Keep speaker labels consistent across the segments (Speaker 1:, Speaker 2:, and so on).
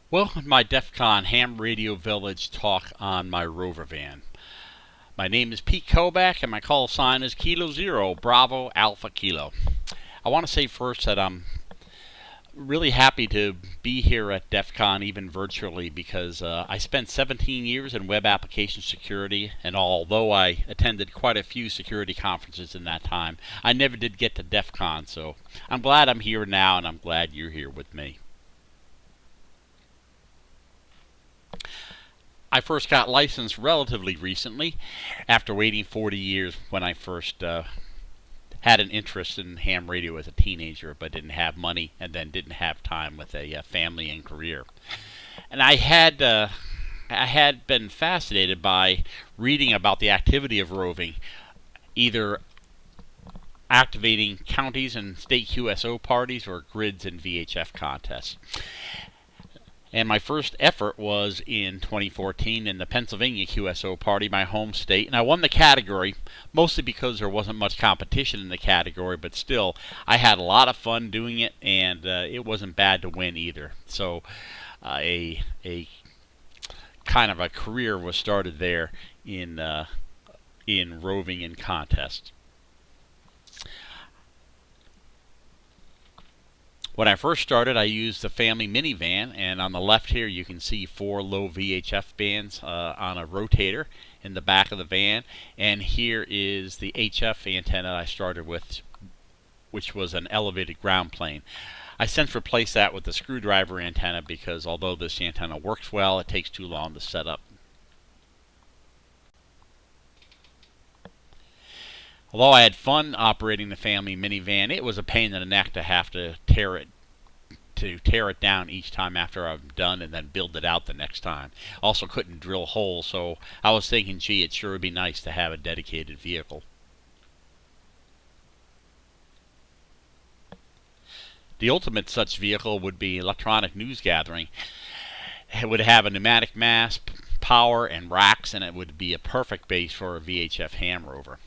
Speaker 1: Welcome to my DEF CON Ham Radio Village talk on my rover van. My name is K0BAK and my call sign is Kilo Zero Bravo Alpha Kilo. I want to say first that I'm really happy to be here at DEF CON, even virtually, because I spent 17 years in web application security, and although I attended quite a few security conferences in that time, I never did get to DEF CON, so I'm glad I'm here now, and I'm glad you're here with me. I first got licensed relatively recently, after waiting 40 years when I first had an interest in ham radio as a teenager, but didn't have money and then didn't have time with a family and career. And I had been fascinated by reading about the activity of roving, either activating counties and state QSO parties or grids and VHF contests. And my first effort was in 2014 in the Pennsylvania QSO party, my home state, and I won the category, mostly because there wasn't much competition in the category, but still, I had a lot of fun doing it, and it wasn't bad to win either. So a kind of a career was started there in roving and contests. When I first started, I used the family minivan, and on the left here you can see 4 low VHF bands on a rotator in the back of the van, and here is the HF antenna I started with, which was an elevated ground plane. I since replaced that with the screwdriver antenna because although this antenna works well, it takes too long to set up. Although I had fun operating the family minivan, it was a pain in the neck to have to tear it down each time after I'm done and then build it out the next time. Also couldn't drill holes, so I was thinking, gee, it sure would be nice to have a dedicated vehicle. The ultimate such vehicle would be electronic news gathering. It would have a pneumatic mast, power, and racks, and it would be a perfect base for a VHF ham rover.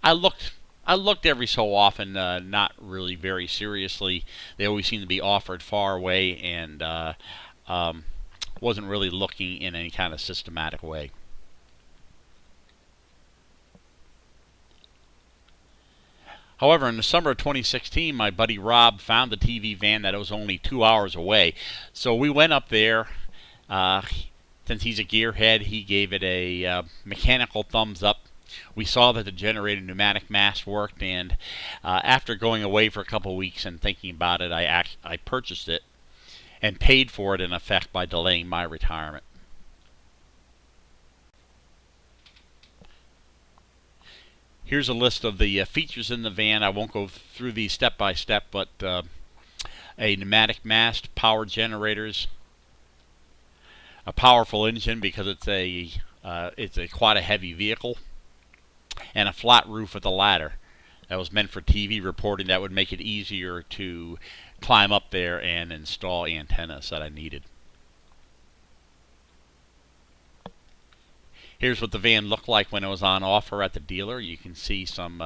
Speaker 1: I looked every so often, not really very seriously. They always seem to be offered far away, and wasn't really looking in any kind of systematic way. However, in the summer of 2016, my buddy Rob found the TV van that was only 2 hours away. So we went up there. Since he's a gearhead, he gave it a mechanical thumbs up. We saw that the generated pneumatic mast worked, and after going away for a couple weeks and thinking about it, I purchased it and paid for it in effect by delaying my retirement. Here's a list of the features in the van. I won't go through these step by step, but a pneumatic mast, power generators, a powerful engine because it's quite a heavy vehicle, and a flat roof with a ladder that was meant for TV reporting that would make it easier to climb up there and install antennas that I needed. Here's what the van looked like when it was on offer at the dealer. You can see some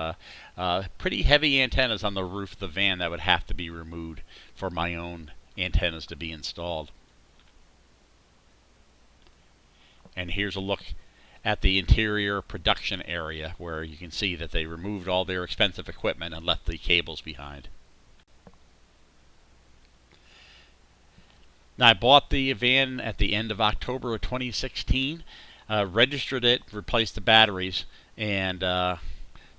Speaker 1: pretty heavy antennas on the roof of the van that would have to be removed for my own antennas to be installed. And here's a look at the interior production area where you can see that they removed all their expensive equipment and left the cables behind. Now, I bought the van at the end of October of 2016, registered it, replaced the batteries, and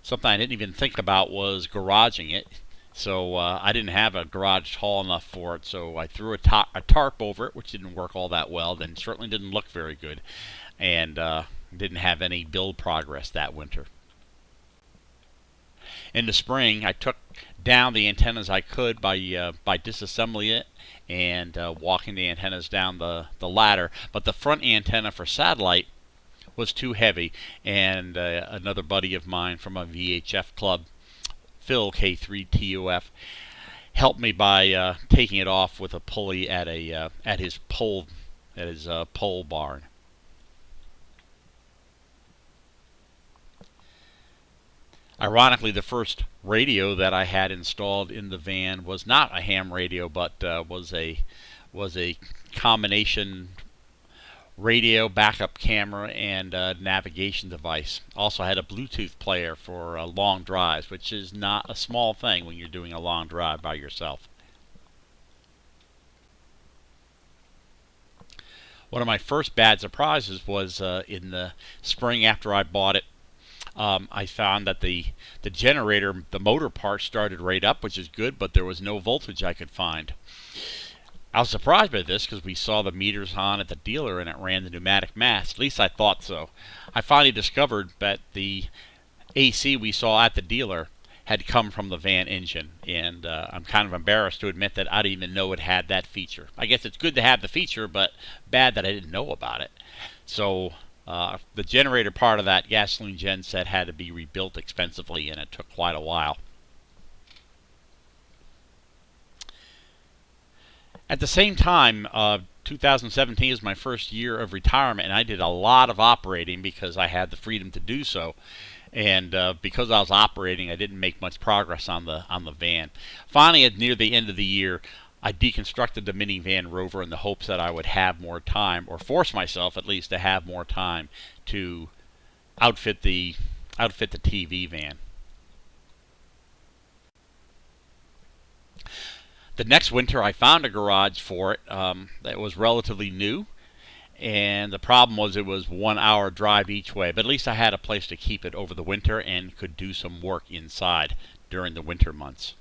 Speaker 1: something I didn't even think about was garaging it. So I didn't have a garage tall enough for it, so I threw a tarp over it, which didn't work all that well, then certainly didn't look very good, and didn't have any build progress that winter. In the spring, I took down the antennas I could by disassembling it and walking the antennas down the ladder, but the front antenna for satellite was too heavy, and another buddy of mine from a VHF club, Phil K3TOF, helped me by taking it off with a pulley at his pole barn. Ironically, the first radio that I had installed in the van was not a ham radio, but was a was a combination radio, backup camera, and navigation device. Also had a Bluetooth player for long drives, which is not a small thing when you're doing a long drive by yourself. One of my first bad surprises was in the spring after I bought it. I found that the generator, the motor part started right up, which is good, but there was no voltage I could find. I was surprised by this because we saw the meters on at the dealer and it ran the pneumatic mass. At least I thought so. I finally discovered that the AC we saw at the dealer had come from the van engine, and I'm kind of embarrassed to admit that I didn't even know it had that feature. I guess it's good to have the feature, but bad that I didn't know about it. So the generator part of that gasoline gen set had to be rebuilt expensively, and it took quite a while. At the same time, 2017 is my first year of retirement, and I did a lot of operating because I had the freedom to do so. And because I was operating, I didn't make much progress on the van. Finally, at near the end of the year, I deconstructed the minivan Rover in the hopes that I would have more time, or force myself at least to have more time to outfit the TV van. The next winter, I found a garage for it that was relatively new, and the problem was it was 1 hour drive each way. But at least I had a place to keep it over the winter and could do some work inside during the winter months.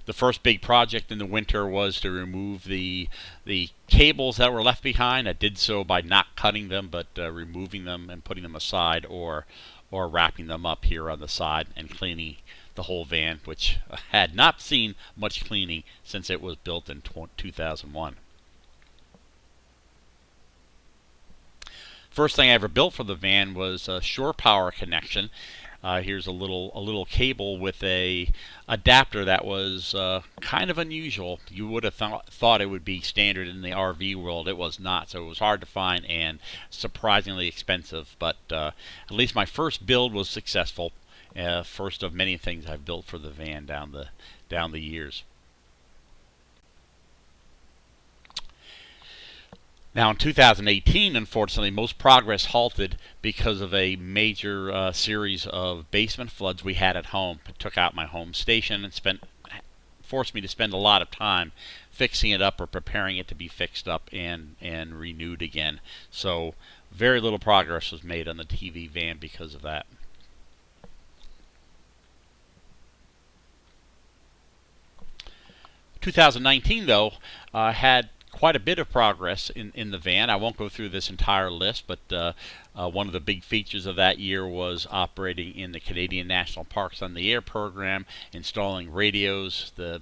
Speaker 1: The first big project in the winter was to remove the cables that were left behind. I did so by not cutting them, but removing them and putting them aside, or wrapping them up here on the side and cleaning the whole van, which had not seen much cleaning since it was built in 2001. First thing I ever built for the van was a shore power connection. Here's a little cable with a adapter that was kind of unusual. You would have thought it would be standard in the RV world. It was not, so it was hard to find and surprisingly expensive. But at least my first build was successful. First of many things I've built for the van down the years. Now in 2018, unfortunately, most progress halted because of a major series of basement floods we had at home. It took out my home station and forced me to spend a lot of time fixing it up or preparing it to be fixed up and renewed again. So very little progress was made on the TV van because of that. In 2019, though, had quite a bit of progress in the van. I won't go through this entire list, but one of the big features of that year was operating in the Canadian National Parks on the Air program, installing radios, the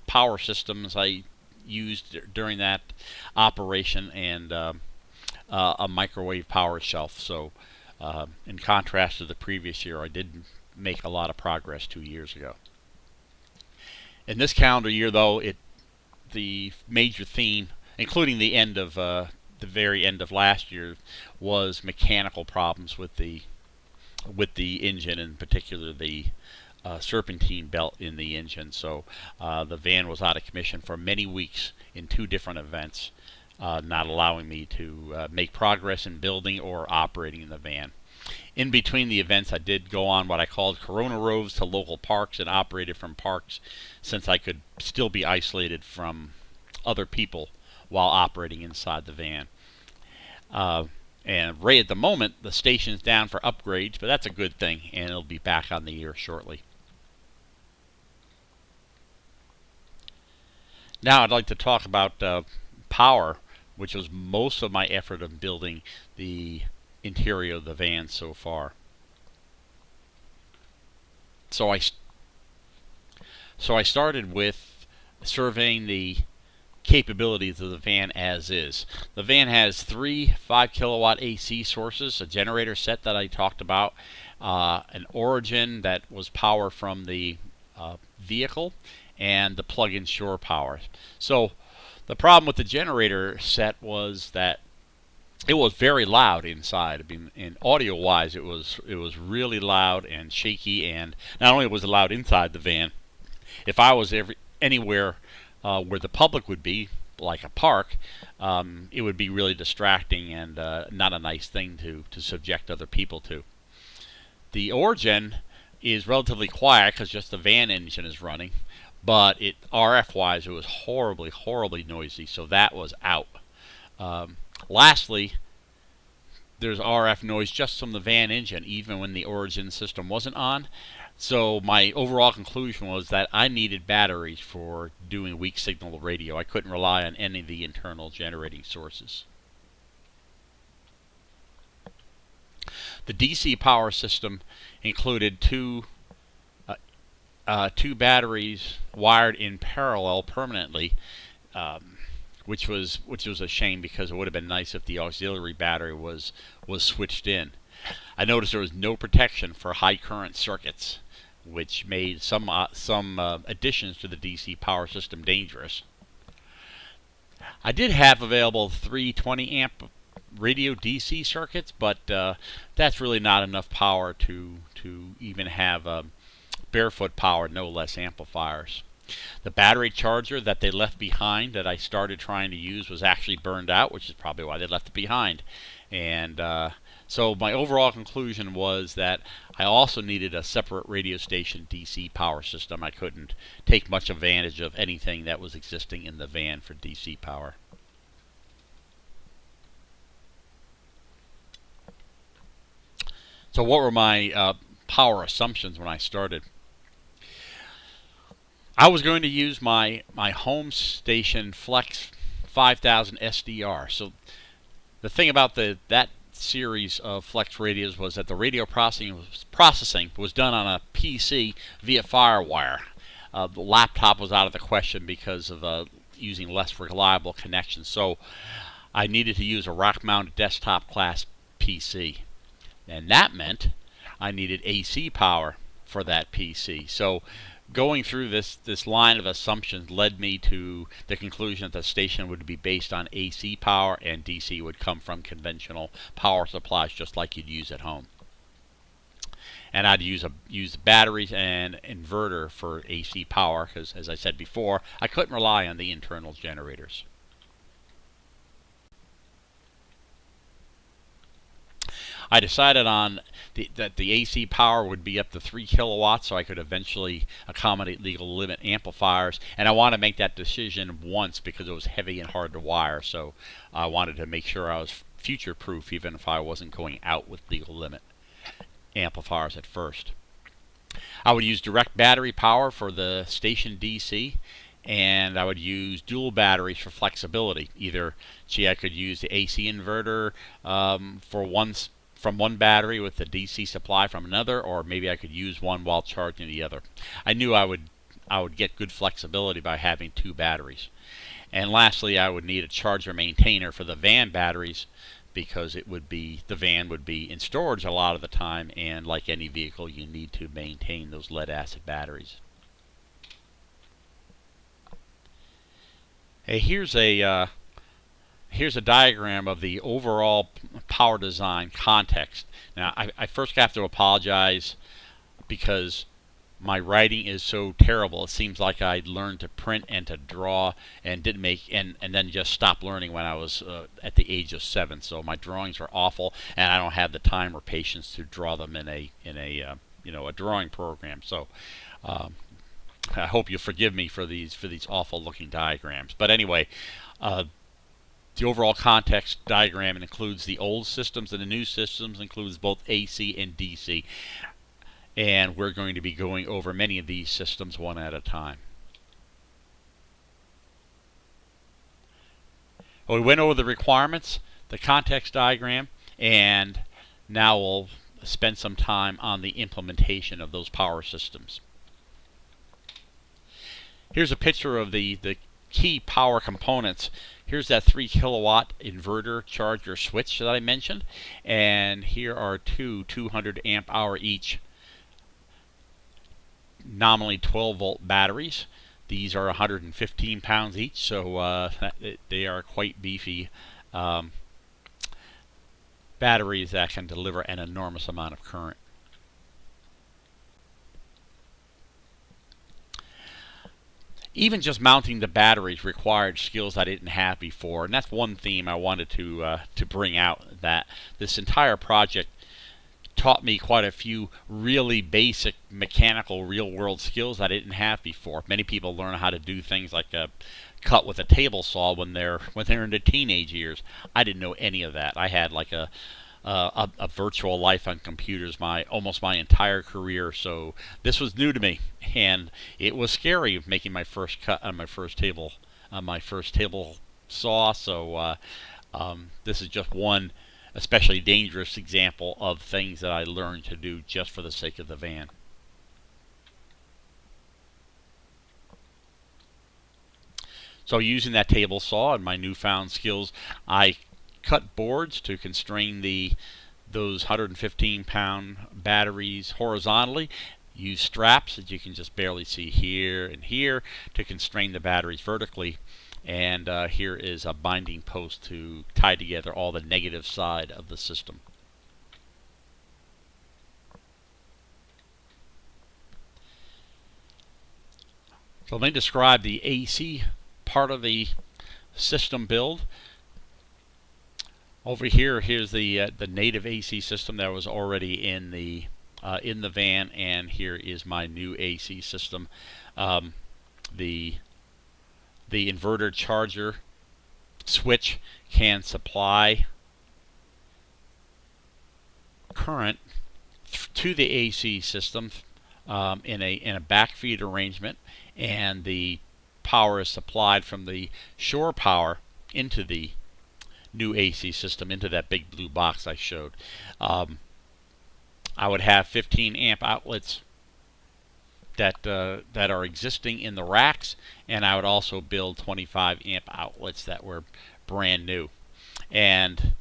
Speaker 1: power systems I used during that operation, and a microwave power shelf. So in contrast to the previous year, I did make a lot of progress 2 years ago. In this calendar year, though, the major theme, including the end of the very end of last year, was mechanical problems with the engine, in particular the serpentine belt in the engine. So the van was out of commission for many weeks in 2 different events, not allowing me to make progress in building or operating the van. In between the events, I did go on what I called Corona roves to local parks and operated from parks, since I could still be isolated from other people while operating inside the van. And right at the moment, the station's down for upgrades, but that's a good thing, and it'll be back on the air shortly. Now I'd like to talk about power, which was most of my effort of building the interior of the van so far. So I started with surveying the capabilities of the van as is. The van has 3 5-kilowatt AC sources, a generator set that I talked about, an origin that was power from the vehicle, and the plug-in shore power. So the problem with the generator set was that it was very loud inside. I mean, in audio-wise, it was really loud and shaky, and not only was it loud inside the van, if I was anywhere where the public would be, like a park, it would be really distracting and not a nice thing to subject other people to. The Origin is relatively quiet because just the van engine is running, but RF-wise, it was horribly, horribly noisy, so that was out. Lastly, there's RF noise just from the van engine, even when the Origin system wasn't on. So my overall conclusion was that I needed batteries for doing weak signal radio. I couldn't rely on any of the internal generating sources. The DC power system included two batteries wired in parallel permanently, which was a shame because it would have been nice if the auxiliary battery was switched in. I noticed there was no protection for high current circuits, which made some additions to the DC power system dangerous. I did have available 320 amp radio DC circuits, but that's really not enough power to even have barefoot power, no less amplifiers. The battery charger that they left behind that I started trying to use was actually burned out, which is probably why they left it behind. And so my overall conclusion was that I also needed a separate radio station DC power system. I couldn't take much advantage of anything that was existing in the van for DC power. So what were my power assumptions when I started? I was going to use my home station Flex 5000 SDR. So the thing about that series of Flex radios was that the radio processing was done on a PC via FireWire. The laptop was out of the question because of using less reliable connections. So I needed to use a rack-mounted desktop class PC. And that meant I needed AC power for that PC. So going through this line of assumptions led me to the conclusion that the station would be based on AC power and DC would come from conventional power supplies just like you'd use at home. And I'd use batteries and inverter for AC power because, as I said before, I couldn't rely on the internal generators. I decided on that the AC power would be up to 3 kilowatts, so I could eventually accommodate legal limit amplifiers. And I wanted to make that decision once because it was heavy and hard to wire, so I wanted to make sure I was future-proof even if I wasn't going out with legal limit amplifiers at first. I would use direct battery power for the station DC, and I would use dual batteries for flexibility. Either, I could use the AC inverter from one battery with the DC supply from another, or maybe I could use one while charging the other. I knew I would get good flexibility by having two batteries. And lastly, I would need a charger maintainer for the van batteries because the van would be in storage a lot of the time, and like any vehicle, you need to maintain those lead-acid batteries. Hey, here's a diagram of the overall power design context. Now, I first have to apologize because my writing is so terrible. It seems like I learned to print and to draw and then just stopped learning when I was at the age of 7. So my drawings are awful, and I don't have the time or patience to draw them in a drawing program. So I hope you'll forgive me for these awful looking diagrams. But anyway, the overall context diagram includes the old systems and the new systems, includes both AC and DC. And we're going to be going over many of these systems one at a time. Well, we went over the requirements, the context diagram, and now we'll spend some time on the implementation of those power systems. Here's a picture of the key power components. Here's that 3 kilowatt inverter charger switch that I mentioned, and here are two 200 amp hour each nominally 12 volt batteries. These are 115 pounds each, so they are quite beefy batteries that can deliver an enormous amount of current. even just mounting the batteries required skills I didn't have before, and that's one theme I wanted to bring out. That this entire project taught me quite a few really basic mechanical real-world skills I didn't have before. Many people learn how to do things like cut with a table saw when they're in their teenage years. I didn't know any of that. I had like a virtual life on computers almost my entire career, so this was new to me, and it was scary making my first cut on my first table saw. So this is just one especially dangerous example of things that I learned to do just for the sake of the van. So using that table saw and my newfound skills, I cut boards to constrain those 115-pound batteries horizontally. Use straps that you can just barely see here and here to constrain the batteries vertically. And here is a binding post to tie together all the negative side of the system. So let me describe the AC part of the system build. Over here, here's the native AC system that was already in the van, and here is my new AC system. The inverter charger switch can supply current to the AC system in a backfeed arrangement, and the power is supplied from the shore power into the new AC system, into that big blue box I showed. I would have 15 amp outlets that are existing in the racks, and I would also build 25 amp outlets that were brand new. And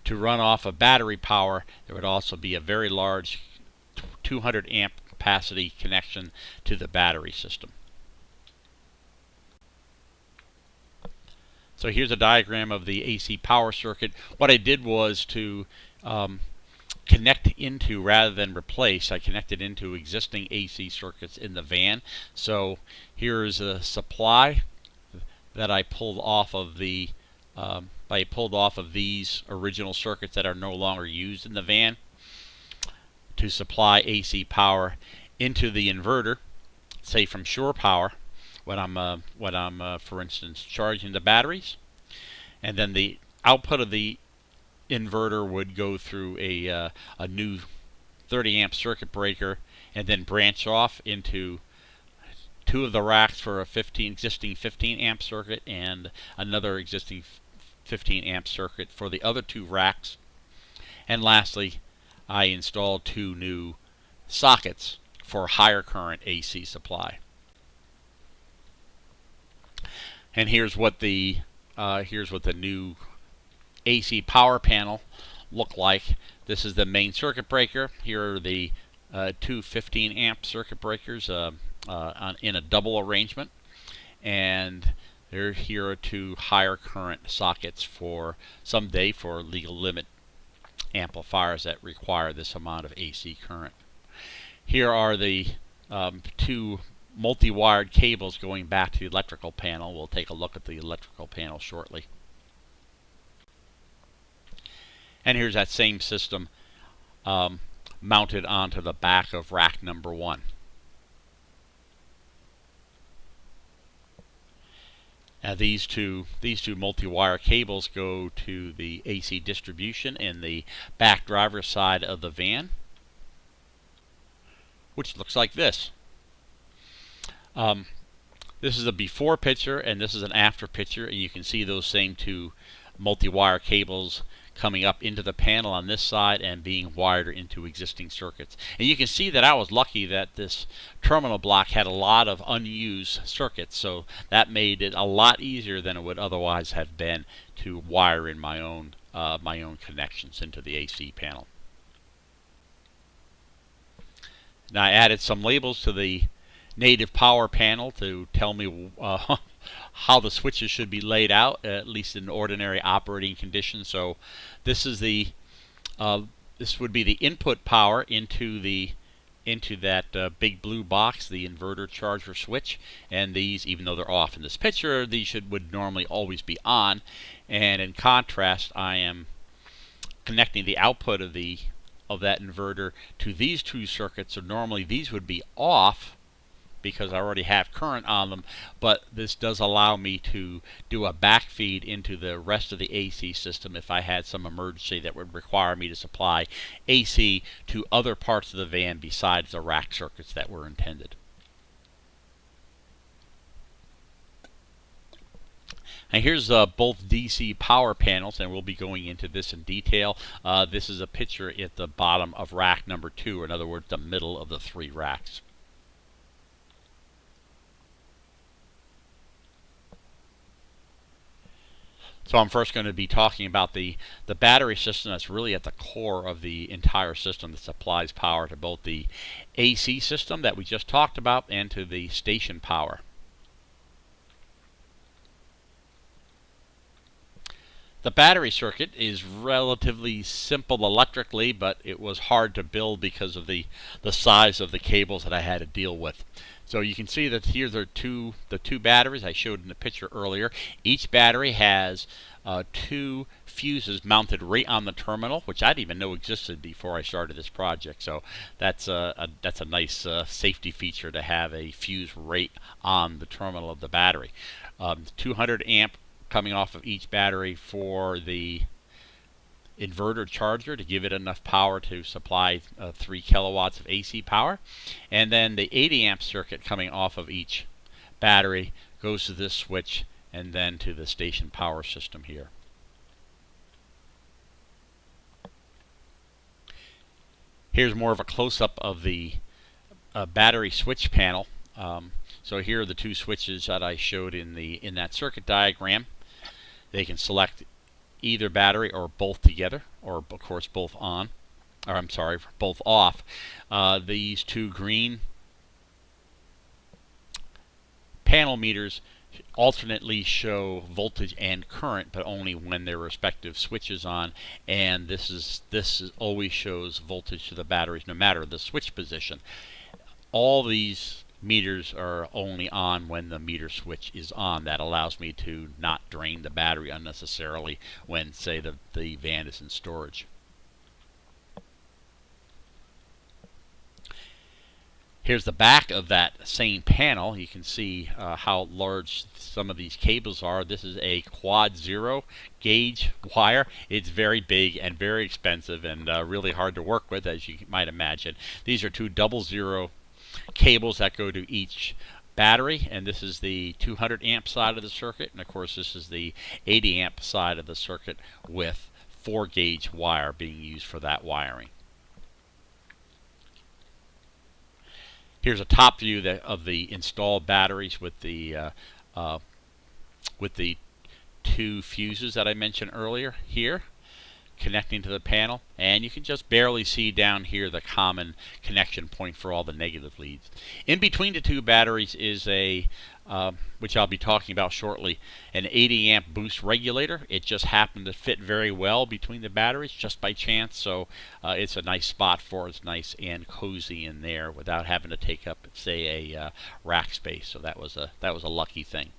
Speaker 1: to run off of battery power, there would also be a very large 200 amp capacity connection to the battery system. So here's a diagram of the AC power circuit. What I did was to connect into, rather than replace, I connected into existing AC circuits in the van. So here's a supply that I pulled off of these original circuits that are no longer used in the van to supply AC power into the inverter, say from shore power, when I'm for instance charging the batteries, and then the output of the inverter would go through a new 30 amp circuit breaker, and then branch off into two of the racks for a existing 15 amp circuit and another existing 15 amp circuit for the other two racks. And lastly, I installed two new sockets for higher current AC supply. And here's what the new AC power panel look like. This is the main circuit breaker. Here are the two 15 amp circuit breakers in a double arrangement, and here are two higher current sockets for someday for legal limit amplifiers that require this amount of AC current. Here are the two multi-wired cables going back to the electrical panel. We'll take a look at the electrical panel shortly. And here's that same system mounted onto the back of rack number 1. Now these two multi-wire cables go to the AC distribution in the back driver's side of the van, which looks like this. This is a before picture and this is an after picture, and you can see those same two multi-wire cables coming up into the panel on this side and being wired into existing circuits. And you can see that I was lucky that this terminal block had a lot of unused circuits, so that made it a lot easier than it would otherwise have been to wire in my own connections into the AC panel. Now I added some labels to the native power panel to tell me how the switches should be laid out, at least in ordinary operating conditions. So this is this would be the input power into the into that big blue box, the inverter charger switch. And these, even though they're off in this picture, these would normally always be on. And in contrast, I am connecting the output of that inverter to these two circuits. So normally these would be off because I already have current on them, but this does allow me to do a backfeed into the rest of the AC system if I had some emergency that would require me to supply AC to other parts of the van besides the rack circuits that were intended. And here's both DC power panels, and we'll be going into this in detail. This is a picture at the bottom of rack number 2, in other words, the middle of the 3 racks. So I'm first going to be talking about the battery system that's really at the core of the entire system that supplies power to both the AC system that we just talked about and to the station power. The battery circuit is relatively simple electrically, but it was hard to build because of the size of the cables that I had to deal with. So you can see that here are the two batteries I showed in the picture earlier. Each battery has 2 fuses mounted right on the terminal, which I didn't even know existed before I started this project. So that's a nice safety feature to have a fuse right on the terminal of the battery. 200 amp coming off of each battery for the inverter charger to give it enough power to supply 3 kilowatts of AC power. And then the 80 amp circuit coming off of each battery goes to this switch and then to the station power system here. Here's more of a close-up of the battery switch panel. So here are the 2 switches that I showed in that circuit diagram. They can select either battery or both together, or of course both on, or I'm sorry, both off. These 2 green panel meters alternately show voltage and current, but only when their respective switch is on, and this always shows voltage to the batteries no matter the switch position. All these meters are only on when the meter switch is on. That allows me to not drain the battery unnecessarily when, say, the van is in storage. Here's the back of that same panel. You can see how large some of these cables are. This is a quad 0 gauge wire. It's very big and very expensive and really hard to work with, as you might imagine. These are 2 double 0 cables that go to each battery, and this is the 200 amp side of the circuit, and of course this is the 80 amp side of the circuit with 4 gauge wire being used for that wiring. Here's a top view of the installed batteries with the 2 fuses that I mentioned earlier here connecting to the panel, and you can just barely see down here the common connection point for all the negative leads. In between the 2 batteries is a which I'll be talking about shortly, an 80 amp boost regulator. It just happened to fit very well between the batteries just by chance, so it's a nice spot for it. It's nice and cozy in there without having to take up, say, a rack space. So that was a lucky thing.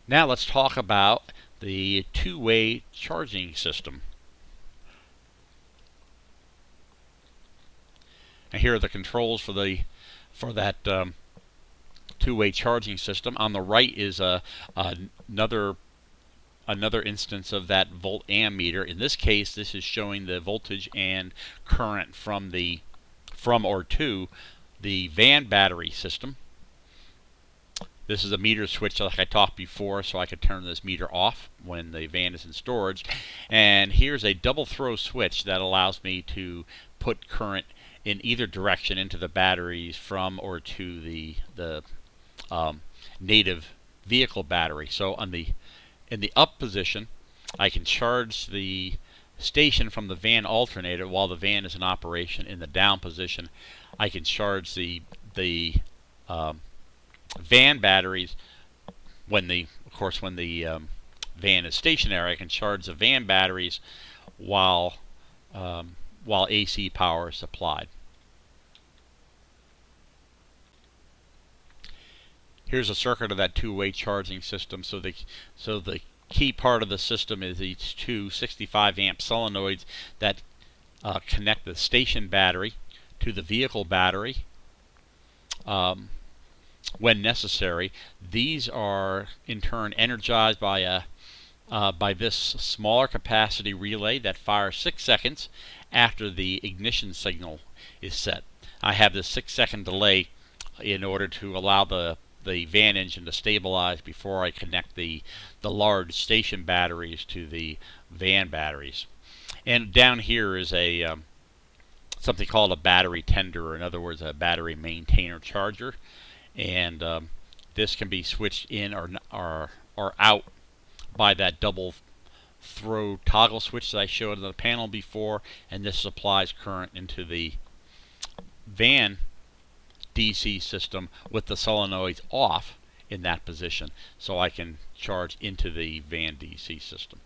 Speaker 1: Now let's talk about the 2-way charging system. And here are the controls for that 2-way charging system. On the right is another instance of that volt ammeter. In this case, this is showing the voltage and current from or to the van battery system. This is a meter switch like I talked before, so I could turn this meter off when the van is in storage. And here's a double throw switch that allows me to put current in either direction into the batteries from or to the native vehicle battery. So in the up position, I can charge the station from the van alternator while the van is in operation. In the down position, I can charge the van batteries when the van is stationary. I can charge the van batteries while while AC power is supplied. Here's a circuit of that two-way charging system. So the key part of the system is these two 65 amp solenoids that connect the station battery to the vehicle battery when necessary. These are in turn energized by this smaller capacity relay that fires 6 seconds after the ignition signal is set. I have this 6-second delay in order to allow the van engine to stabilize before I connect the large station batteries to the van batteries. And down here is a something called a battery tender, or in other words, a battery maintainer charger. And this can be switched in or out by that double throw toggle switch that I showed on the panel before, and this supplies current into the van DC system with the solenoids off in that position, so I can charge into the van DC system.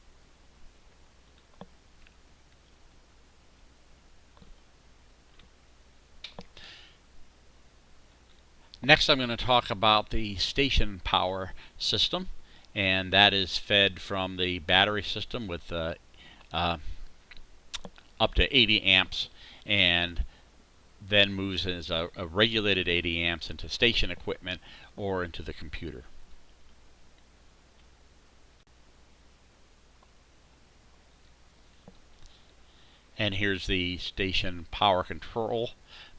Speaker 1: Next, I'm going to talk about the station power system, and that is fed from the battery system with up to 80 amps, and then moves as a regulated 80 amps into station equipment or into the computer. And here's the station power control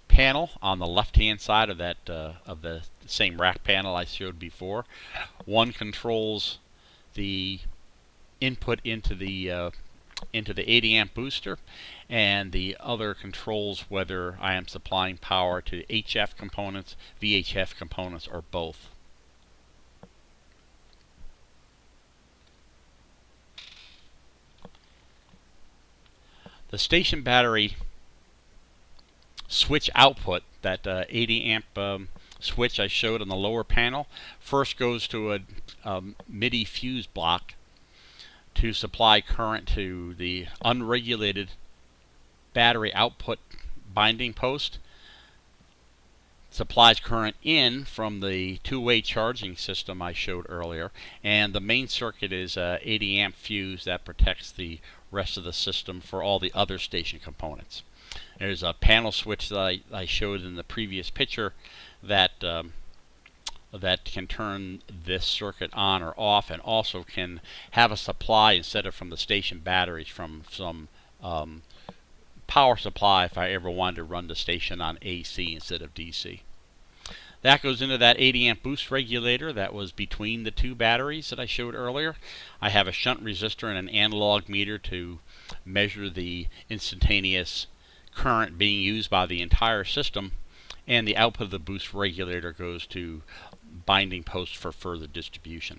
Speaker 1: panel on the left-hand side of that of the same rack panel I showed before. One controls the input into the 80 amp booster, and the other controls whether I am supplying power to HF components, VHF components, or both. The station battery switch output, that 80 amp switch I showed on the lower panel, first goes to a MIDI fuse block to supply current to the unregulated battery output binding post. Supplies current in from the two-way charging system I showed earlier, and the main circuit is a 80 amp fuse that protects the rest of the system for all the other station components. There's a panel switch that I showed in the previous picture that that can turn this circuit on or off, and also can have a supply instead of from the station batteries from some power supply if I ever wanted to run the station on AC instead of DC. That goes into that 80 amp boost regulator that was between the two batteries that I showed earlier. I have a shunt resistor and an analog meter to measure the instantaneous current being used by the entire system, and the output of the boost regulator goes to binding posts for further distribution.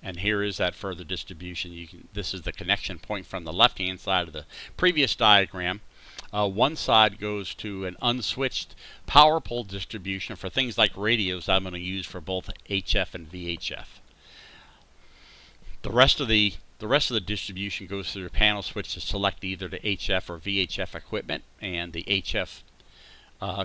Speaker 1: And here is that further distribution. This is the connection point from the left-hand side of the previous diagram. One side goes to an unswitched power pole distribution for things like radios I'm going to use for both HF and VHF. The rest of the distribution goes through a panel switch to select either the HF or VHF equipment, and the HF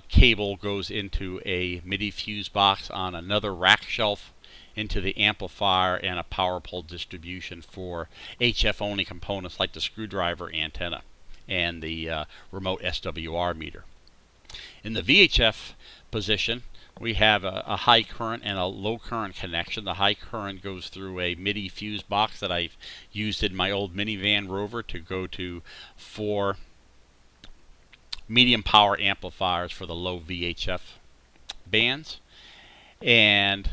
Speaker 1: cable goes into a MIDI fuse box on another rack shelf into the amplifier and a power pole distribution for HF only components like the screwdriver antenna and the remote SWR meter. In the VHF position, we have a high current and a low current connection. The high current goes through a MIDI fuse box that I've used in my old minivan Rover to go to 4 medium power amplifiers for the low VHF bands. And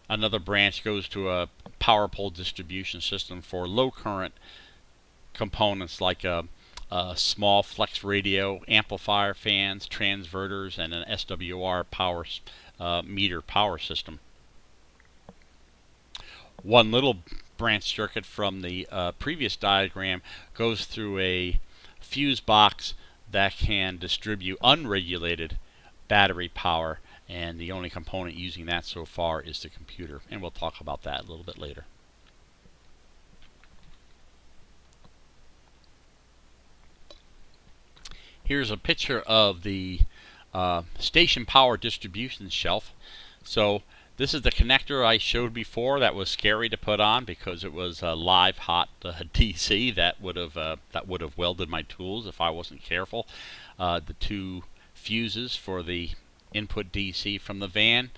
Speaker 1: another branch goes to a power pole distribution system for low current components like a small flex radio, amplifier fans, transverters, and an SWR power meter power system. One little branch circuit from the previous diagram goes through a fuse box that can distribute unregulated battery power, and the only component using that so far is the computer, and we'll talk about that a little bit later. Here's a picture of the station power distribution shelf. So this is the connector I showed before that was scary to put on because it was live hot DC that would have welded my tools if I wasn't careful. The two fuses for the input DC from the van.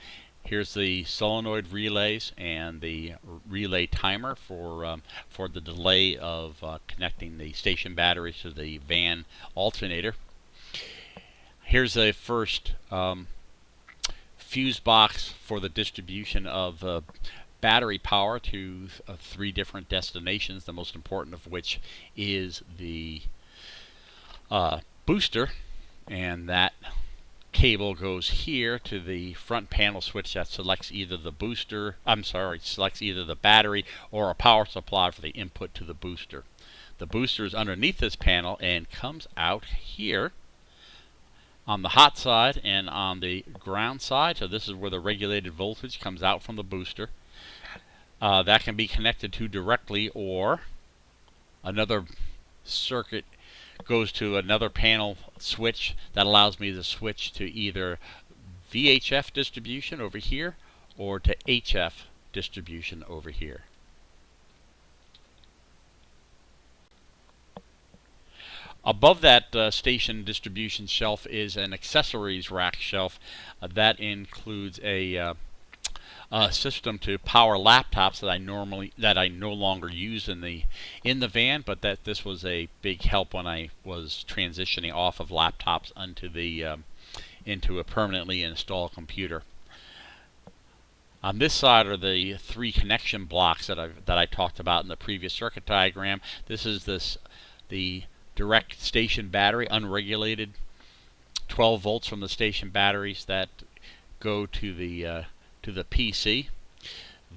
Speaker 1: Here's the solenoid relays and the relay timer for the delay of connecting the station batteries to the van alternator. Here's a first fuse box for the distribution of battery power to 3 different destinations, the most important of which is the booster, and that cable goes here to the front panel switch that selects either the selects either the battery or a power supply for the input to the booster. The booster is underneath this panel and comes out here on the hot side and on the ground side. So this is where the regulated voltage comes out from the booster. That can be connected to directly, or another circuit goes to another panel switch that allows me to switch to either VHF distribution over here or to HF distribution over here. Above that station distribution shelf is an accessories rack shelf that includes a system to power laptops that I no longer use in the van, but that this was a big help when I was transitioning off of laptops into a permanently installed computer. On this side are the 3 connection blocks that I talked about in the previous circuit diagram. This is the direct station battery, unregulated 12 volts from the station batteries that go to the PC.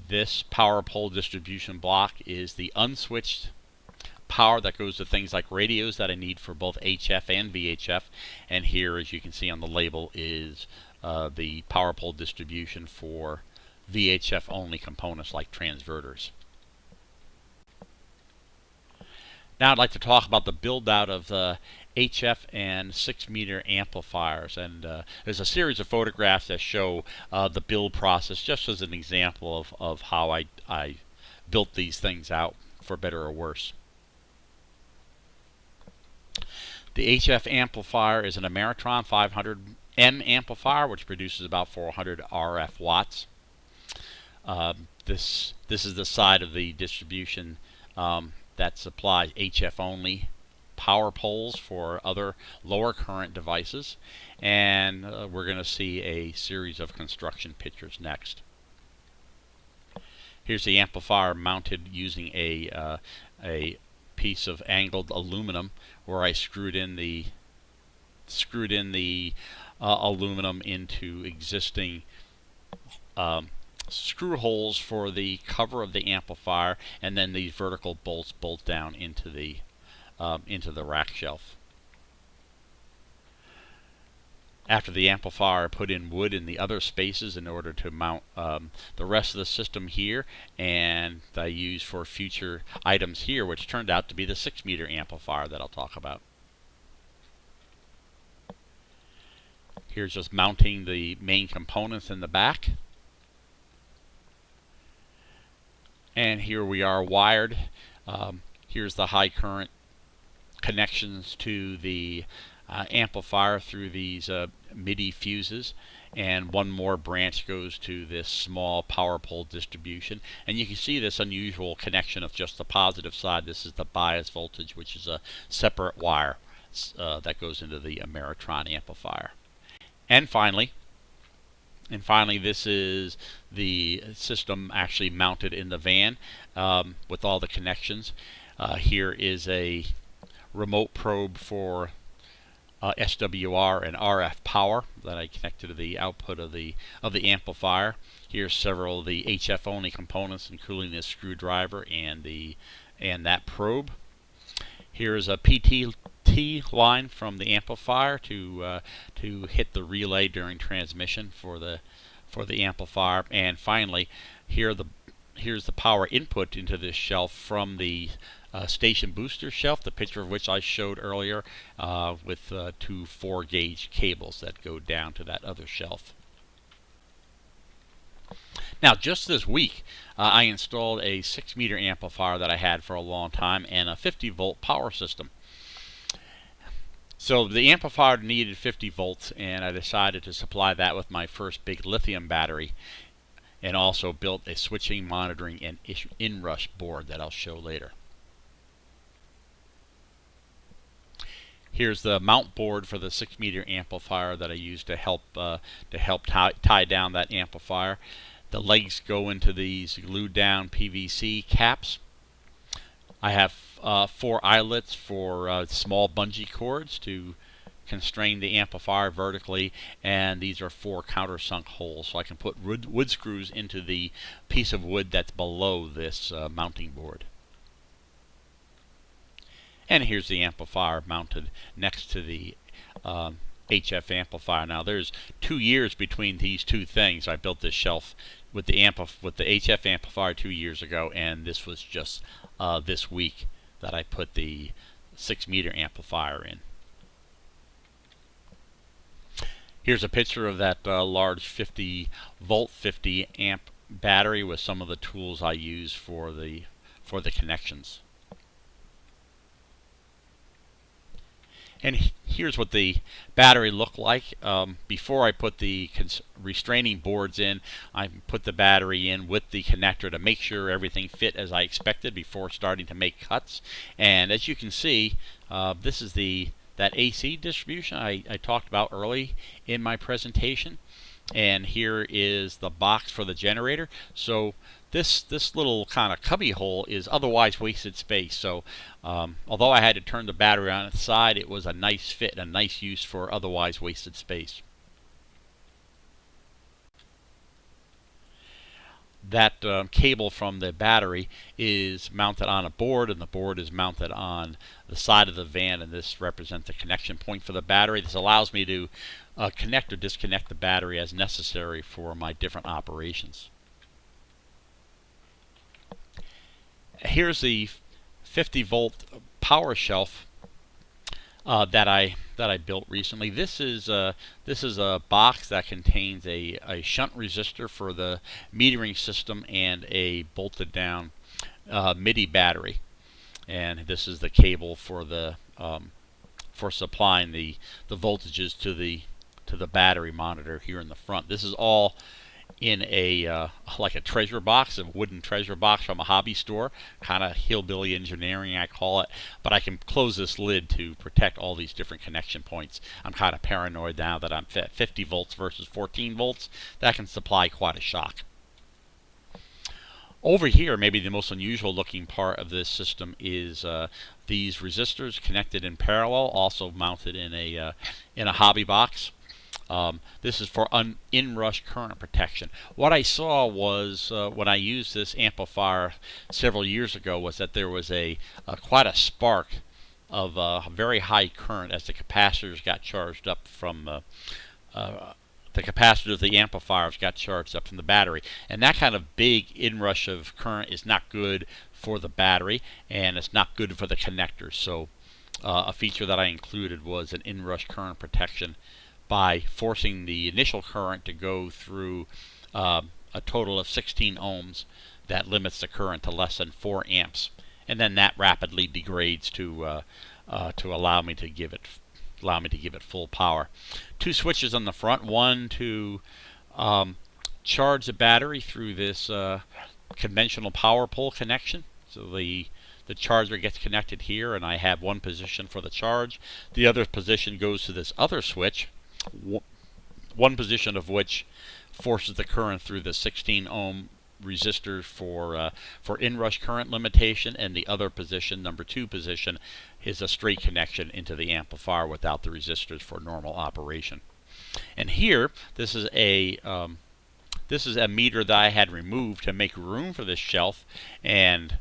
Speaker 1: This power pole distribution block is the unswitched power that goes to things like radios that I need for both HF and VHF. And here, as you can see on the label, is the power pole distribution for VHF only components like transverters. Now I'd like to talk about the build out of the HF and 6-meter amplifiers, and there's a series of photographs that show the build process just as an example of how I built these things out, for better or worse. The HF amplifier is an Ameritron 500M amplifier which produces about 400 RF watts. This is the side of the distribution that supplies HF only power poles for other lower current devices, and we're going to see a series of construction pictures next. Here's the amplifier mounted using a piece of angled aluminum, where I screwed in the aluminum into existing screw holes for the cover of the amplifier, and then these vertical bolts bolt down into the rack shelf. After the amplifier, I put in wood in the other spaces in order to mount the rest of the system here, and I used for future items here, which turned out to be the 6-meter amplifier that I'll talk about. Here's just mounting the main components in the back. And here we are wired. Here's the high current connections to the amplifier through these MIDI fuses, and one more branch goes to this small power pole distribution. And you can see this unusual connection of just the positive side. This is the bias voltage, which is a separate wire that goes into the Ameritron amplifier. And finally, this is the system actually mounted in the van with all the connections. Here is a remote probe for SWR and RF power that I connected to the output of the amplifier. Here's several of the HF only components, including this screwdriver and that probe. Here's a PTT line from the amplifier to hit the relay during transmission for the amplifier. And finally, here's the power input into this shelf from the station booster shelf, the picture of which I showed earlier, with two 4-gauge cables that go down to that other shelf. Now, just this week, I installed a 6-meter amplifier that I had for a long time and a 50-volt power system. So the amplifier needed 50 volts, and I decided to supply that with my first big lithium battery, and also built a switching, monitoring, and inrush board that I'll show later. Here's the mount board for the 6-meter amplifier that I used to help tie down that amplifier. The legs go into these glued down PVC caps. I have 4 eyelets for small bungee cords to constrain the amplifier vertically, and these are 4 countersunk holes, so I can put wood screws into the piece of wood that's below this mounting board. And here's the amplifier mounted next to the HF amplifier. Now there's 2 years between these two things. I built this shelf with the HF amplifier 2 years ago, and this was just this week that I put the 6-meter amplifier in. Here's a picture of that large 50 volt 50 amp battery with some of the tools I use for the connections. And here's what the battery looked like. Before I put the restraining boards in, I put the battery in with the connector to make sure everything fit as I expected before starting to make cuts. And as you can see, this is that AC distribution I talked about early in my presentation. And here is the box for the generator. So this little kind of cubby hole is otherwise wasted space. So although I had to turn the battery on its side, it was a nice fit, a nice use for otherwise wasted space. That cable from the battery is mounted on a board, and the board is mounted on the side of the van, and this represents the connection point for the battery. This allows me to connect or disconnect the battery as necessary for my different operations. Here's the 50 volt power shelf that I built recently. This is a box that contains a shunt resistor for the metering system and a bolted down MIDI battery. And this is the cable for the for supplying the voltages to the battery monitor here in the front. This is all in a like a treasure box, a wooden treasure box from a hobby store, kind of hillbilly engineering I call it, but I can close this lid to protect all these different connection points. I'm kind of paranoid now that I'm 50 volts versus 14 volts. That can supply quite a shock. Over here, maybe the most unusual looking part of this system is these resistors connected in parallel, also mounted in a hobby box. This is for inrush current protection. What I saw was when I used this amplifier several years ago was that there was quite a spark of very high current as the capacitors got charged up from the capacitors of the amplifiers got charged up from the battery, and that kind of big inrush of current is not good for the battery, and it's not good for the connectors. So a feature that I included was an inrush current protection by forcing the initial current to go through a total of 16 ohms that limits the current to less than 4 amps, and then that rapidly degrades to allow me to give it full power. 2 switches on the front, one to charge the battery through this conventional power pole connection. So the charger gets connected here, and I have one position for the charge. The other position goes to this other switch, one position of which forces the current through the 16 ohm resistors for inrush current limitation, and the other position, number 2 position, is a straight connection into the amplifier without the resistors for normal operation. And here, this is a meter that I had removed to make room for this shelf, and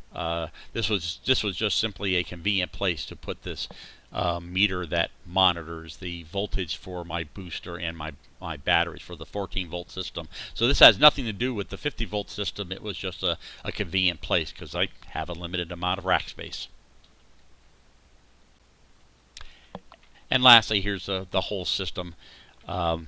Speaker 1: this was just simply a convenient place to put this meter that monitors the voltage for my booster and my batteries for the 14 volt system. So this has nothing to do with the 50 volt system. It was just a convenient place because I have a limited amount of rack space. And lastly, here's the whole system um,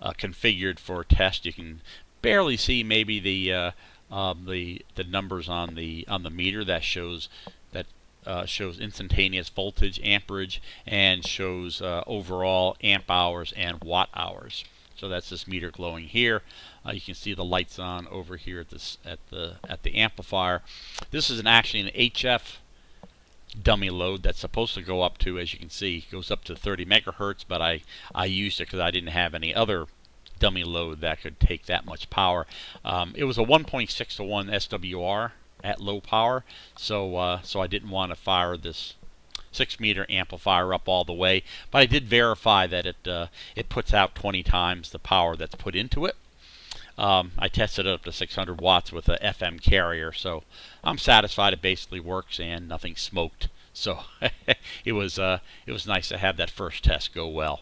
Speaker 1: configured for test. You can barely see maybe the numbers on the meter that shows shows instantaneous voltage, amperage, and shows overall amp hours and watt hours. So that's this meter glowing here. You can see the lights on over here at the amplifier. This is actually an HF dummy load that's supposed to go up to, as you can see, goes up to 30 megahertz, but I used it because I didn't have any other dummy load that could take that much power. It was a 1.6 to 1 SWR at low power, so so I didn't want to fire this 6-meter amplifier up all the way, but I did verify that it puts out 20 times the power that's put into it. I tested it up to 600 watts with a FM carrier, so I'm satisfied it basically works and nothing smoked. So it was nice to have that first test go well.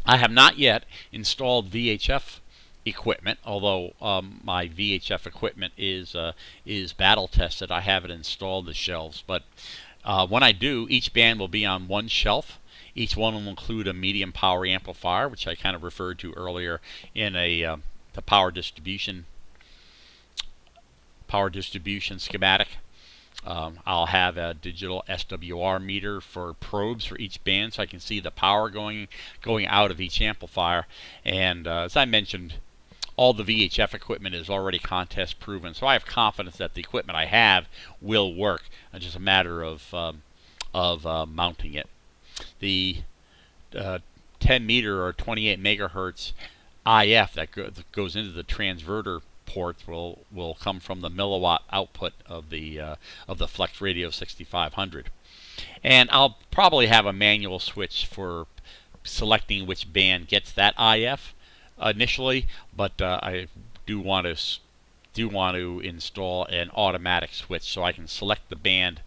Speaker 1: I have not yet installed VHF equipment, although my VHF equipment is battle tested. I have it installed the shelves, but when I do, each band will be on one shelf. Each one will include a medium power amplifier, which I kind of referred to earlier in the power distribution schematic. I'll have a digital SWR meter for probes for each band, so I can see the power going out of each amplifier. And as I mentioned, all the VHF equipment is already contest proven, so I have confidence that the equipment I have will work. It's just a matter of mounting it. The 10 meter or 28 megahertz IF that goes into the transverter ports will come from the milliwatt output of the Flex Radio 6500, and I'll probably have a manual switch for selecting which band gets that IF initially, but I do want to install an automatic switch so I can select the band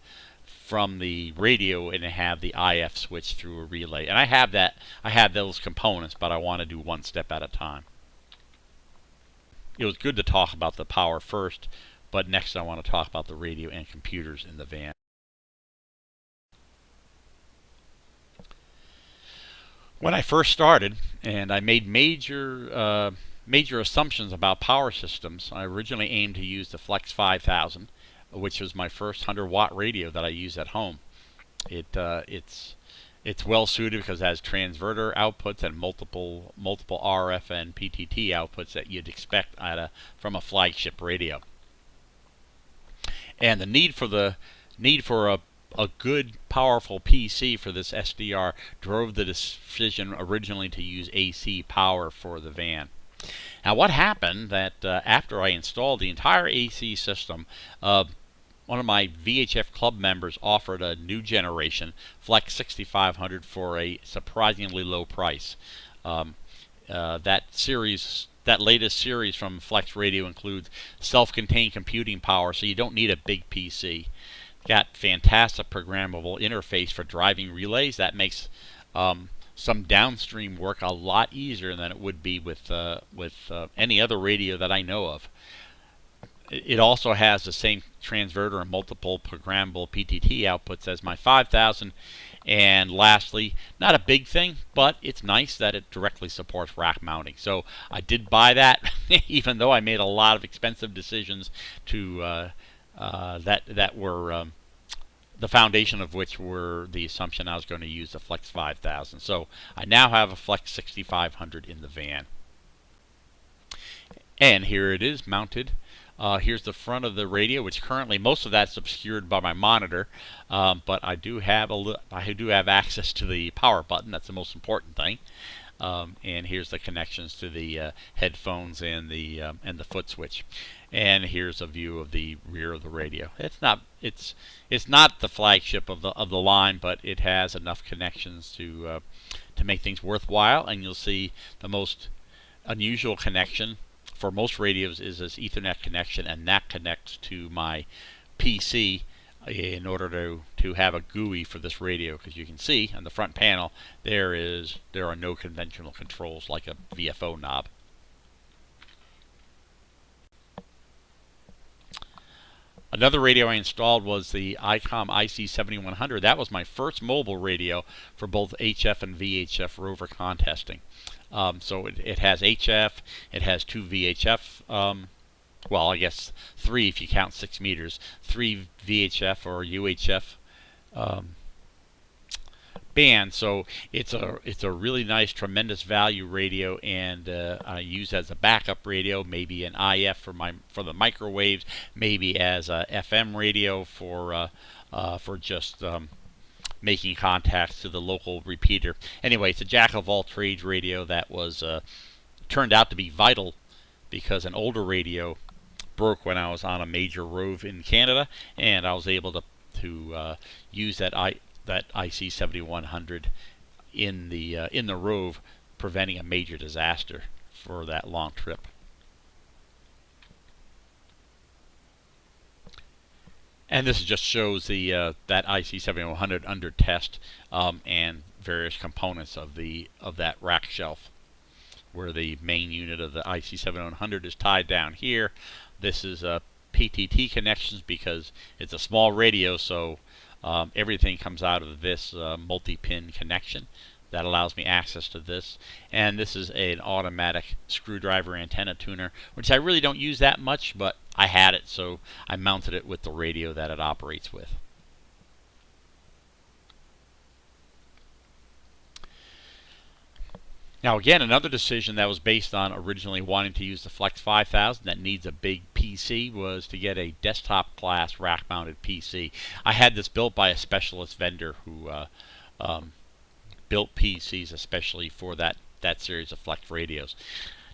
Speaker 1: from the radio and have the IF switch through a relay. And I have those components, but I want to do one step at a time. It was good to talk about the power first, but next I want to talk about the radio and computers in the van. When I first started, and I made major assumptions about power systems, I originally aimed to use the Flex 5000, which was my first 100-watt radio that I use at home. It's well suited because it has transverter outputs and multiple RF and PTT outputs that you'd expect from a flagship radio. And the need for a good, powerful PC for this SDR drove the decision originally to use AC power for the van. Now, what happened that after I installed the entire AC system, one of my VHF club members offered a new generation Flex 6500 for a surprisingly low price. That latest series from Flex Radio includes self-contained computing power, so you don't need a big PC. Got fantastic programmable interface for driving relays. That makes some downstream work a lot easier than it would be with any other radio that I know of. It also has the same transverter and multiple programmable PTT outputs as my 5000. And lastly, not a big thing, but it's nice that it directly supports rack mounting. So I did buy that, even though I made a lot of expensive decisions that were the foundation of which were the assumption I was going to use the Flex 5000. So I now have a Flex 6500 in the van. And here it is mounted. Here's the front of the radio, which currently most of that's obscured by my monitor, but I do have access to the power button. That's the most important thing. And here's the connections to the headphones and the foot switch. And here's a view of the rear of the radio. It's not the flagship of the line, but it has enough connections to make things worthwhile. And you'll see the most unusual connection for most radios is this Ethernet connection, and that connects to my PC in order to have a GUI for this radio, because you can see on the front panel there are no conventional controls like a VFO knob. Another radio I installed was the ICOM IC7100. That was my first mobile radio for both HF and VHF rover contesting. So it has HF, it has two VHF, well, I guess three if you count 6 meters, three VHF or UHF band. So it's a really nice, tremendous value radio, and I use as a backup radio, maybe an IF for the microwaves, maybe as a FM radio for just making contacts to the local repeater. Anyway, it's a jack of all trades radio that was turned out to be vital because an older radio broke when I was on a major rove in Canada, and I was able to use that IC7100 in the rove, preventing a major disaster for that long trip. And this just shows the that IC7100 under test, and various components of that rack shelf, where the main unit of the IC7100 is tied down here. This is PTT connections because it's a small radio, so everything comes out of this multi-pin connection that allows me access to this. And this is an automatic screwdriver antenna tuner, which I really don't use that much, but I had it, so I mounted it with the radio that it operates with. Now again, another decision that was based on originally wanting to use the Flex 5000 that needs a big PC was to get a desktop class rack mounted PC. I had this built by a specialist vendor who built PCs especially for that series of Flex radios.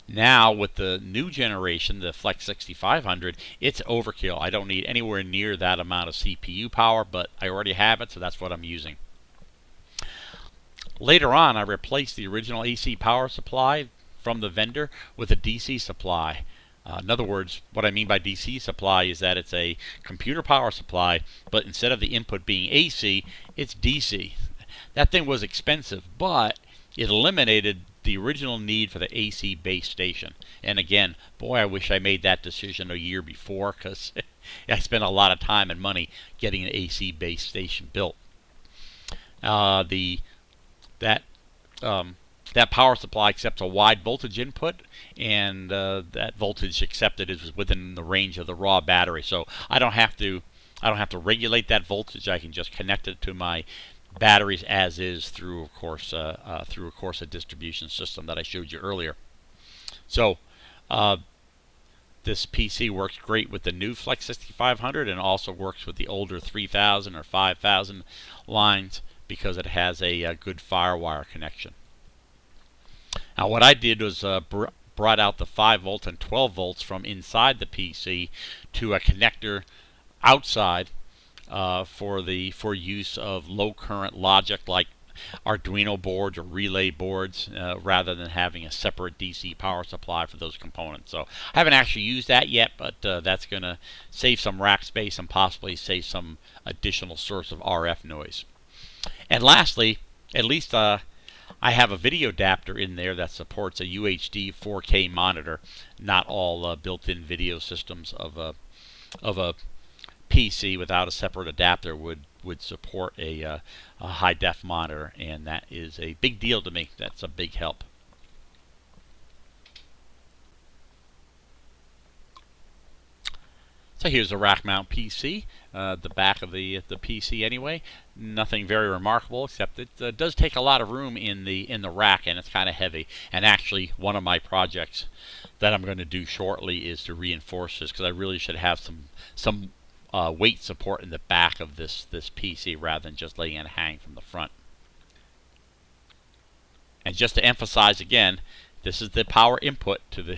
Speaker 1: Now with the new generation, the Flex 6500, it's overkill. I don't need anywhere near that amount of CPU power, but I already have it, so that's what I'm using. Later on, I replaced the original AC power supply from the vendor with a DC supply. In other words, what I mean by DC supply is that it's a computer power supply, but instead of the input being AC, it's DC. That thing was expensive, but it eliminated the original need for the AC base station. And again, boy, I wish I made that decision a year before, because I spent a lot of time and money getting an AC base station built. That power supply accepts a wide voltage input, and that voltage accepted is within the range of the raw battery. So I don't have to regulate that voltage. I can just connect it to my batteries as is through, of course, a distribution system that I showed you earlier. So this PC works great with the new Flex 6500 and also works with the older 3000 or 5000 lines, because it has a good firewire connection. Now what I did was brought out the 5 volt and 12 volts from inside the PC to a connector outside for use of low current logic like Arduino boards or relay boards, rather than having a separate DC power supply for those components. So I haven't actually used that yet, but that's going to save some rack space and possibly save some additional source of RF noise. And lastly, at least I have a video adapter in there that supports a UHD 4K monitor. Not all built-in video systems of a PC without a separate adapter would support a high-def monitor, and that is a big deal to me. That's a big help. So here's a rack mount PC, the back of the PC anyway. Nothing very remarkable, except it does take a lot of room in the rack, and it's kind of heavy. And actually, one of my projects that I'm going to do shortly is to reinforce this, because I really should have some weight support in the back of this PC rather than just letting it hang from the front. And just to emphasize again, this is the power input to the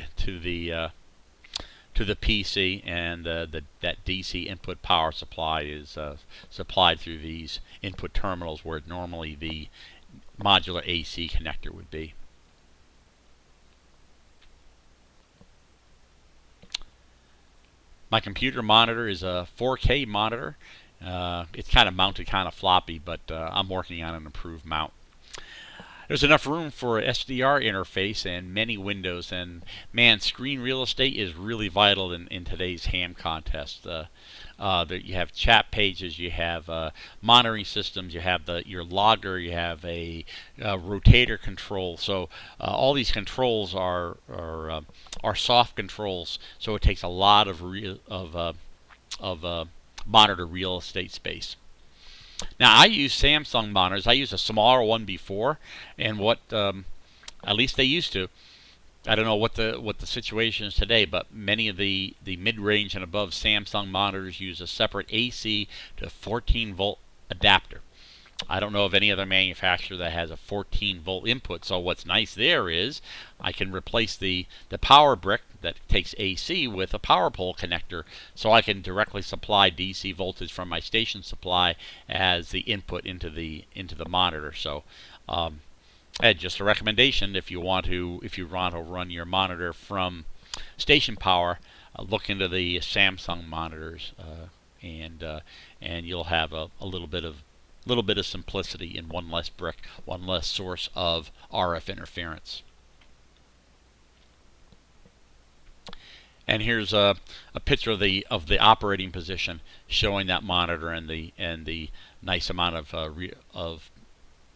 Speaker 1: PC, and that DC input power supply is supplied through these input terminals where normally the modular AC connector would be. My computer monitor is a 4K monitor. It's kind of mounted kind of floppy, but I'm working on an improved mount. There's enough room for a SDR interface and many windows, and man, screen real estate is really vital in today's ham contest. You have chat pages, you have monitoring systems, you have your logger, you have a rotator control. So all these controls are soft controls. So it takes a lot of monitor real estate space. Now I use Samsung monitors. I used a smaller one before, and at least they used to. I don't know what the situation is today, but many of the mid-range and above Samsung monitors use a separate AC to 14 volt adapter. I don't know of any other manufacturer that has a 14 volt input. So what's nice there is I can replace the power brick that takes AC with a power pole connector, so I can directly supply DC voltage from my station supply as the input into the monitor. So just a recommendation, if you want to run your monitor from station power, look into the Samsung monitors, and you'll have a little bit of simplicity in one less brick, one less source of RF interference. And here's a picture of the operating position showing that monitor and the nice amount of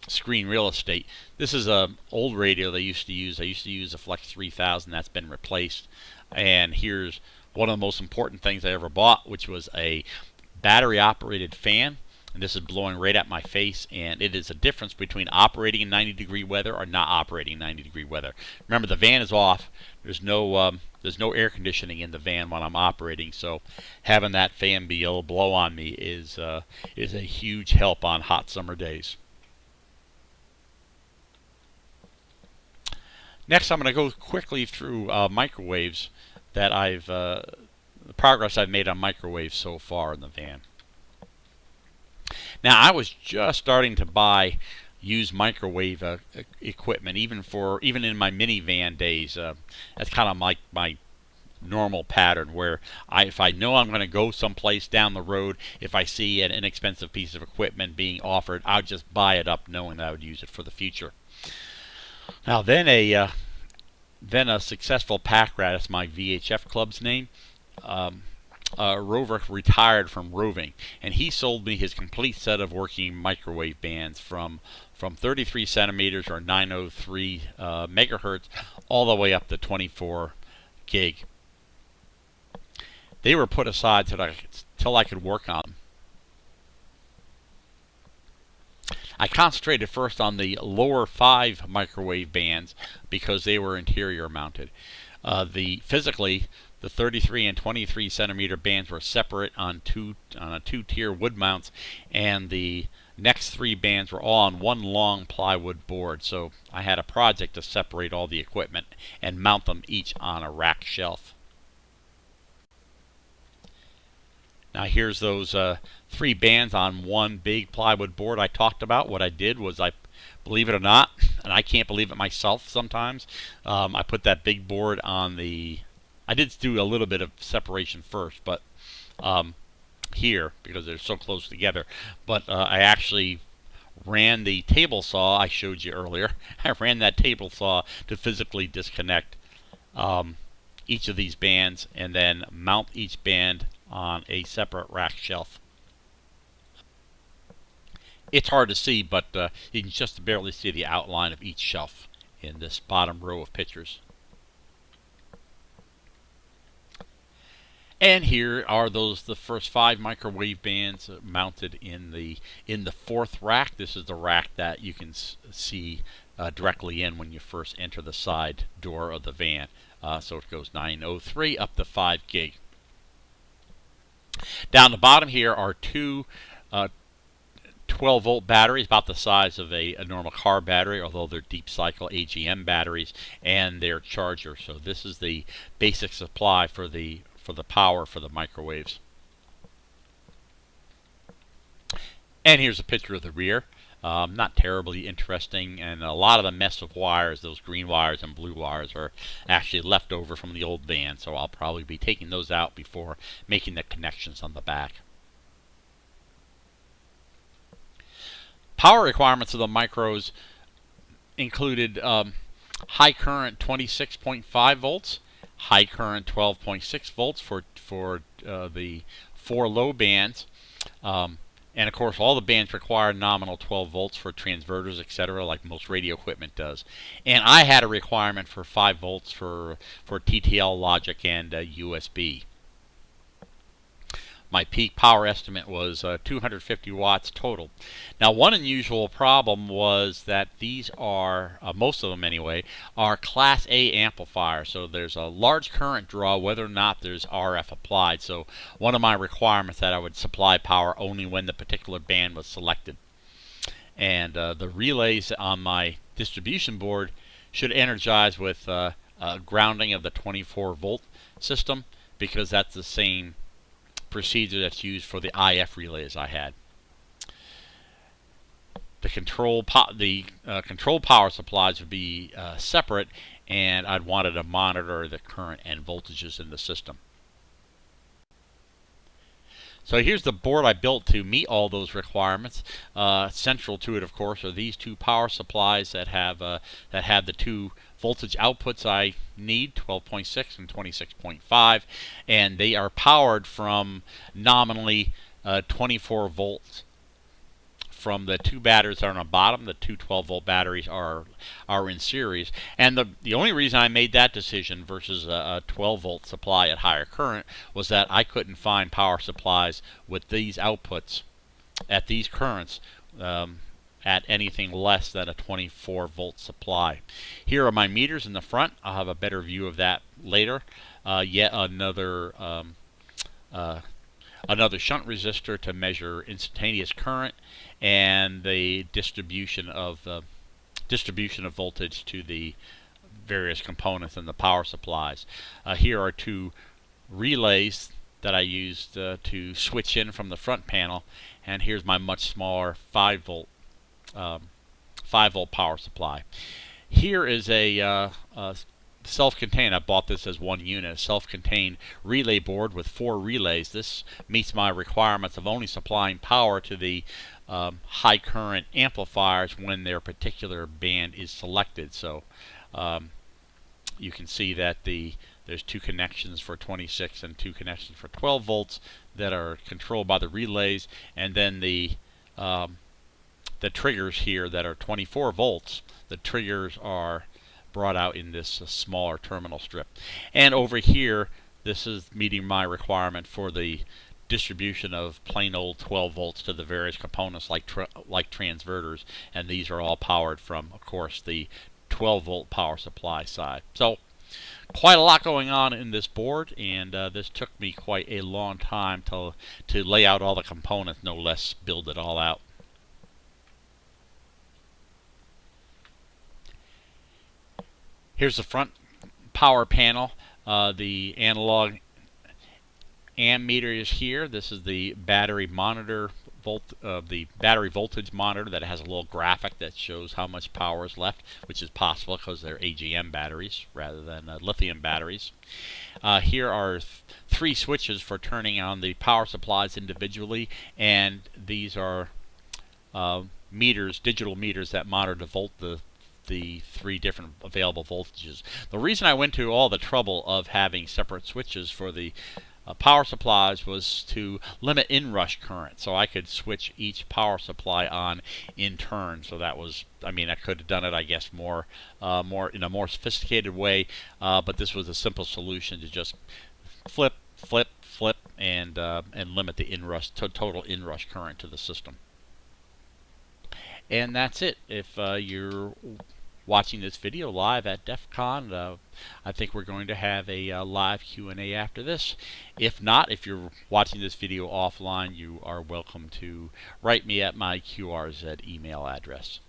Speaker 1: screen real estate. This is an old radio they used to use. I used to use a Flex 3000. That's been replaced. And here's one of the most important things I ever bought, which was a battery operated fan. And this is blowing right at my face, and it is a difference between operating in 90-degree weather or not operating in 90-degree weather. Remember, the van is off. There's no air conditioning in the van when I'm operating, so having that fan be able to blow on me is a huge help on hot summer days. Next, I'm going to go quickly through microwaves that the progress I've made on microwaves so far in the van. Now, I was just starting to buy used microwave equipment, even in my minivan days. That's kind of my normal pattern, where if I know I'm going to go someplace down the road, if I see an inexpensive piece of equipment being offered, I'll just buy it up, knowing that I would use it for the future. Now, then a successful pack rat, that's my VHF club's name. Rover retired from roving, and he sold me his complete set of working microwave bands from 33 centimeters or 903 megahertz all the way up to 24 gig. They were put aside till I could work on them. I concentrated first on the lower 5 microwave bands because they were interior mounted. Physically, the 33 and 23 centimeter bands were separate on a two-tier wood mounts, and the next 3 bands were all on one long plywood board. So I had a project to separate all the equipment and mount them each on a rack shelf. Now here's those 3 bands on one big plywood board I talked about. What I did was, believe it or not, and I can't believe it myself sometimes, I put that big board on I did do a little bit of separation first, but here, because they're so close together, but I actually ran the table saw I showed you earlier. I ran that table saw to physically disconnect each of these bands and then mount each band on a separate rack shelf. It's hard to see, but you can just barely see the outline of each shelf in this bottom row of pictures. And here are the first 5 microwave bands mounted in the 4th rack. This is the rack that you can see directly in when you first enter the side door of the van. So it goes 903 up to 5 gig. Down the bottom here are 2 12-volt batteries, about the size of a normal car battery, although they're deep cycle AGM batteries, and their charger. So this is the basic supply for the power for the microwaves. And here's a picture of the rear. Not terribly interesting, and a lot of the mess of wires, those green wires and blue wires, are actually left over from the old van, so I'll probably be taking those out before making the connections on the back. Power requirements of the micros included high current 26.5 volts, high current 12.6 volts for the 4 low bands, and of course all the bands require nominal 12 volts for transverters, etc., like most radio equipment does. And I had a requirement for 5 volts for TTL logic and USB. My peak power estimate was 250 watts total. Now, one unusual problem was that these are, most of them anyway, are Class A amplifiers. So there's a large current draw whether or not there's RF applied. So one of my requirements that I would supply power only when the particular band was selected. And the relays on my distribution board should energize with grounding of the 24 volt system, because that's the same procedure that's used for the IF relays I had. The control power supplies would be separate, and I'd wanted to monitor the current and voltages in the system. So here's the board I built to meet all those requirements. Central to it, of course, are these two power supplies that have the two voltage outputs I need, 12.6 and 26.5, and they are powered from nominally 24 volts from the two batteries that are on the bottom. The two 12-volt batteries are in series, and the only reason I made that decision versus a 12-volt supply at higher current was that I couldn't find power supplies with these outputs at these currents at anything less than a 24-volt supply. Here are my meters in the front. I'll have a better view of that later. Yet another shunt resistor to measure instantaneous current, and the distribution of voltage to the various components in the power supplies. Here are two relays that I used to switch in from the front panel, and here's my much smaller 5-volt power supply. Here is a self-contained, I bought this as one unit, a self-contained relay board with 4 relays. This meets my requirements of only supplying power to the high current amplifiers when their particular band is selected. So you can see that there's 2 connections for 26 and 2 connections for 12 volts that are controlled by the relays, and then the triggers here that are 24 volts. The triggers are brought out in this smaller terminal strip. And over here, this is meeting my requirement for the distribution of plain old 12 volts to the various components like transverters, and these are all powered from, of course, the 12-volt power supply side. So quite a lot going on in this board, and this took me quite a long time to lay out all the components, no less build it all out. Here's the front power panel. The analog ammeter is here. This is the battery monitor the battery voltage monitor that has a little graphic that shows how much power is left, which is possible because they're AGM batteries rather than lithium batteries. Here are 3 switches for turning on the power supplies individually, and these are meters, digital meters that monitor the 3 different available voltages. The reason I went to all the trouble of having separate switches for the power supplies was to limit inrush current, so I could switch each power supply on in turn. So that was, I mean, I could have done it, I guess, more in a more sophisticated way, but this was a simple solution to just flip, and limit the total inrush current to the system. And that's it. If you're watching this video live at DEF CON, I think we're going to have a live Q&A after this. If not, if you're watching this video offline, you are welcome to write me at my QRZ email address.